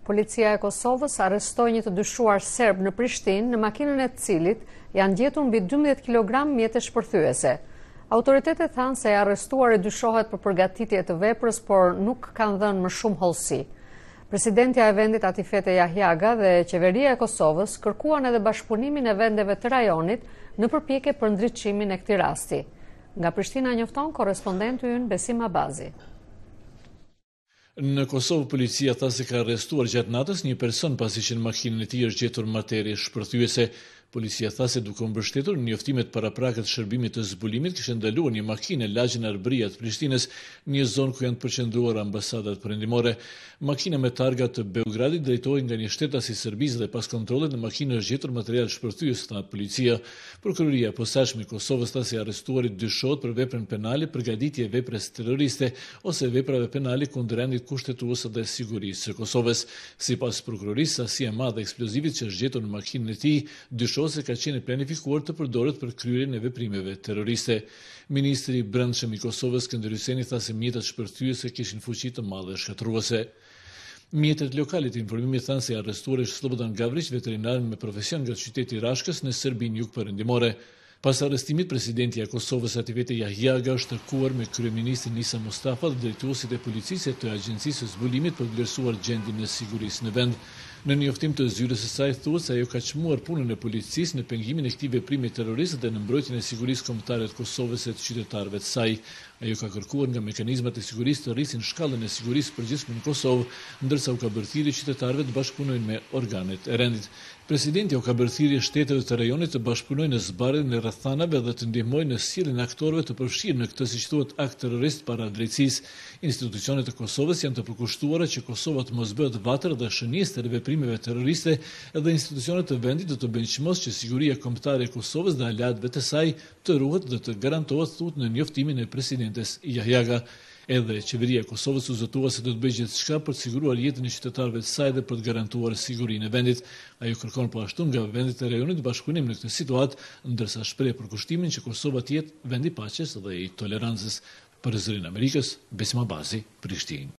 Policia e Kosovës arrestoi një të dyshuar serb në Prishtinë, në makinën e të cilit janë gjetur mbi 12 kg mjete shpërthyese. Autoritetet thanë se e arrestuari dyshohet për përgatitje të veprës, por nuk kanë dhënë më shumë hollësi. Presidentja e vendit Atifete Jahjaga dhe qeveria e Kosovës kërkuan edhe bashkëpunimin e vendeve të rajonit në përpjekje për ndriçimin e këtij rasti. Nga Prishtina njofton korrespondenti ynë Besim Abazi. Në Kosovë, policia tha se ka arrestuar gjatë natës një person pasi që në makinën e tij është gjetur materie shpërthyese. Policia tha se duke u mbështetur në njoftimet paraprakët të shërbimit të zbulimit, kishte ndaluar një makinë në lagjen Arbëria të Prishtinës, një zonë ku janë përqendruar ambasadat perëndimore. Makina me targa të Beogradit drejtohej nga një shtet as i Serbisë dhe pas kontrollit në makinë është gjetur material shpërthyes, tha policia. Prokuroria e posaçme e Kosovës tha se arrestuari dyshohet për veprën penale përgatitje veprës terroriste ose veprave penale kundër rendit kushtetues dhe sigurisë së Kosovës. Sipas prokurorisë, sasia e madhe e eksplozivit që është gjetur në makinën e tij se ka qenë planifikuar të përdoret për kryerjen e veprimeve terroriste. Ministri i Brendshëm i Kosovës, Skënder Hyçeni, tha se mjetet shpërthyese kishin fuqi të madhe shkatruese. Mjetet lokalit të informimit thanë se arrestuar është Slobodan Gavrić, veterinar me profesion nga qyteti i Rashkës në Serbinë jugperëndimore. Pas arrestimit, presidentja e Kosovës Atifete Jahjaga është takuar me kryeministrin Isa Mustafa dhe drejtuesit e policisë të agjencisë së zbulimit për të vlerësuar gjendjen e sigurisë në vend. Në njoftim të zyrës së saj thuhet se ajo ka çmuar punën e policisë në pengimin e këtij veprimi terrorist dhe në mbrojtjen e sigurisë kombëtare të Kosovës e të qytetarëve të saj. Ajo ka kërkuar nga mekanizmat e sigurisë të rrisin shkallën e sigurisë përgjithshme në Kosovë, ndërsa u ka bërthirë qytetarëve të bashkëpunojnë me organet e rendit. Presidenti u ka bërthirë shteteve të rajonit të bashkëpunojnë në zbardhjen e rrethanave dhe të ndihmojnë në sjelljen e aktorëve të përfshirë në këtë, siç thuhet, akt terrorist para drejtësisë. Institucionet e Kosovës janë të përkushtuara që Kosova të mos bëhet vatër dhe shënjestër e veprimeve terroriste dhe institucionet të vendit do të bëjnë çmos që siguria kombëtare e Kosovës dhe aleatëve të saj të ruhet dhe të garantohet, thuhet në njoftimin e presidentes Jahjaga. Edhe qeveria e Kosovës u zotua se do të bëjë gjithçka për të siguruar jetën e qytetarëve të saj dhe për të garantuar sigurinë e vendit. Ajo kërkon po ashtu nga vendet e rajonit bashkëpunim në këtë situatë, ndërsa shpreh përkushtimin që Kosova të jetë vend i paqes dhe i tolerancës. Për Zërin Amerikës, Besim Abazi, Prishtinë.